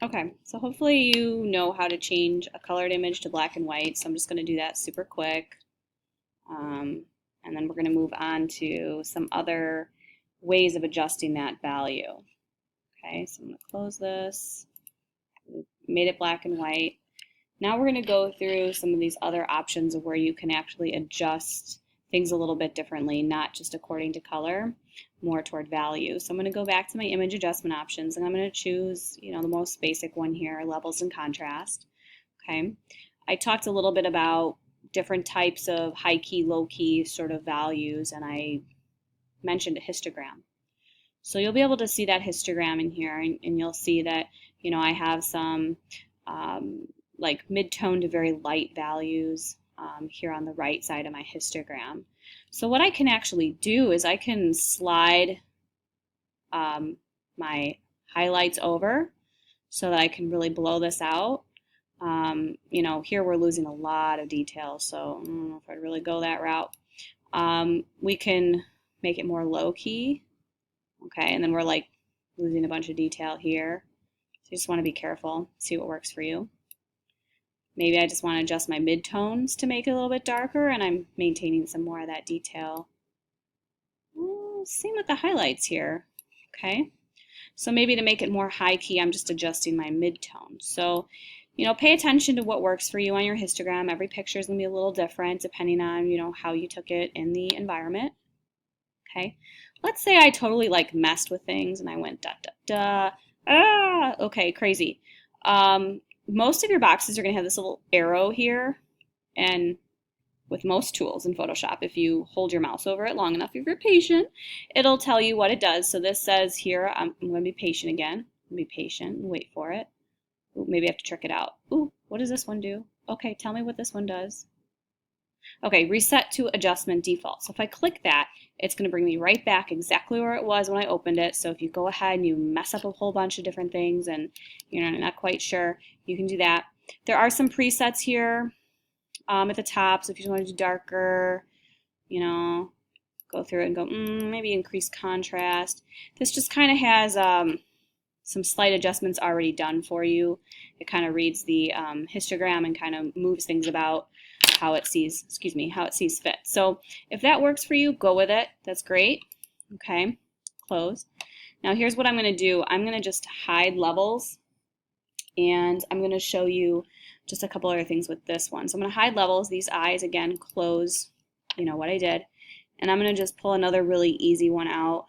Okay, so hopefully you know how to change a colored image to black and white. So I'm just going to do that super quick. Um, and then we're going to move on to some other ways of adjusting that value. Okay, so I'm going to close this. We've made it black and white. Now we're going to go through some of these other options of where you can actually adjust things a little bit differently, not just according to color, more toward value. So I'm going to go back to my image adjustment options, and I'm going to choose, the most basic one here, levels and contrast. Okay. I talked a little bit about different types of high key, low key sort of values, and I mentioned a histogram. So you'll be able to see that histogram in here, and you'll see that, I have some like mid-tone to very light values here on the right side of my histogram. So what I can actually do is I can slide my highlights over so that I can really blow this out. Here we're losing a lot of detail, so I don't know if I'd really go that route. We can make it more low key, okay, and then we're like losing a bunch of detail here. So you just want to be careful, see what works for you. Maybe I just want to adjust my midtones to make it a little bit darker, and I'm maintaining some more of that detail. Same with the highlights here, okay? So maybe to make it more high key, I'm just adjusting my midtone. So, pay attention to what works for you on your histogram. Every picture is going to be a little different depending on, how you took it in the environment. Okay. Let's say I totally messed with things and I went da da da. Okay, crazy. Most of your boxes are going to have this little arrow here, and with most tools in Photoshop, if you hold your mouse over it long enough, if you're patient, it'll tell you what it does. So this says here, I'm going to be patient again. I'm going to be patient and wait for it. Ooh, maybe I have to trick it out. Ooh, what does this one do? Okay, tell me what this one does. Okay, reset to adjustment default. So if I click that, it's going to bring me right back exactly where it was when I opened it. So if you go ahead and you mess up a whole bunch of different things and you're not quite sure, you can do that. There are some presets here at the top. So if you want to do darker, go through it and go, maybe increase contrast. This just kind of has some slight adjustments already done for you. It kind of reads the histogram and kind of moves things about how it sees fit. So if that works for you, go with it. That's great. Okay, close. Now here's what I'm going to do. I'm going to just hide levels, and I'm going to show you just a couple other things with this one. So I'm going to hide levels. These eyes, again, close, what I did. And I'm going to just pull another really easy one out,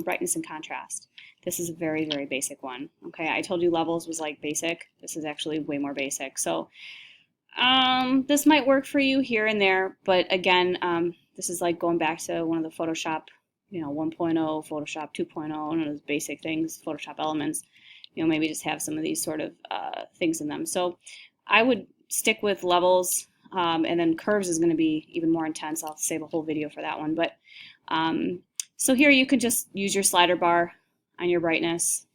brightness and contrast. This is a very, very basic one. Okay, I told you levels was like basic. This is actually way more basic. So this might work for you here and there, but again, this is like going back to one of the Photoshop, 1.0, Photoshop 2.0, one of those basic things, Photoshop elements. Maybe just have some of these sort of things in them. So I would stick with levels, and then curves is going to be even more intense. I'll save a whole video for that one. But so here you can just use your slider bar on your brightness,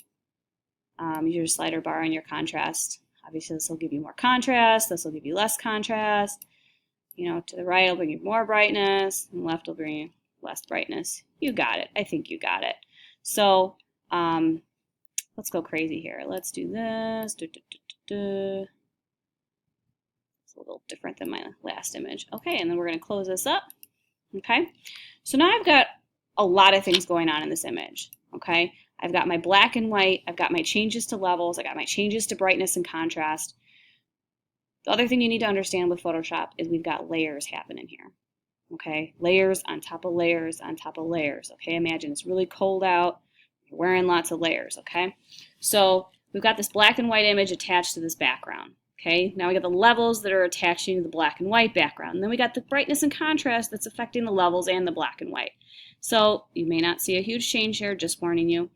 use your slider bar on your contrast. Obviously, this will give you more contrast. This will give you less contrast. To the right, it'll bring you more brightness, and the left will bring you less brightness. You got it. I think you got it. So let's go crazy here. Let's do this. It's a little different than my last image. Okay, and then we're going to close this up. Okay, so now I've got a lot of things going on in this image. Okay, I've got my black and white, I've got my changes to levels, I got my changes to brightness and contrast. The other thing you need to understand with Photoshop is we've got layers happening here. Okay, layers on top of layers on top of layers. Okay, imagine it's really cold out, you're wearing lots of layers. Okay, so we've got this black and white image attached to this background. Okay, now we got the levels that are attaching to the black and white background. And then we got the brightness and contrast that's affecting the levels and the black and white. So you may not see a huge change here, just warning you.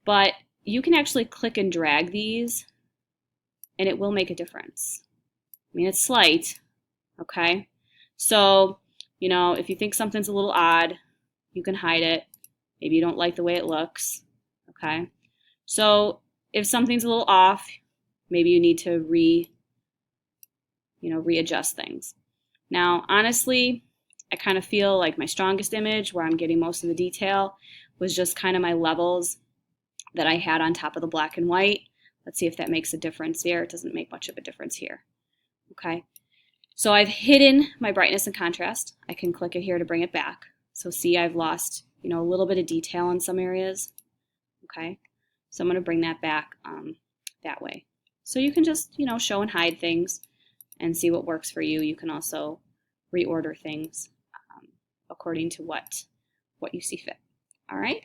But you can actually click and drag these, and it will make a difference. I mean, it's slight, okay? So, if you think something's a little odd, you can hide it. Maybe you don't like the way it looks, okay? So if something's a little off, maybe you need to readjust things. Now, honestly, I kind of feel like my strongest image, where I'm getting most of the detail, was just kind of my levels that I had on top of the black and white. Let's see if that makes a difference there. It doesn't make much of a difference here. Okay, so I've hidden my brightness and contrast. I can click it here to bring it back. So see, I've lost, a little bit of detail in some areas. Okay, so I'm going to bring that back that way. So you can just, show and hide things and see what works for you. You can also reorder things according to what you see fit. All right.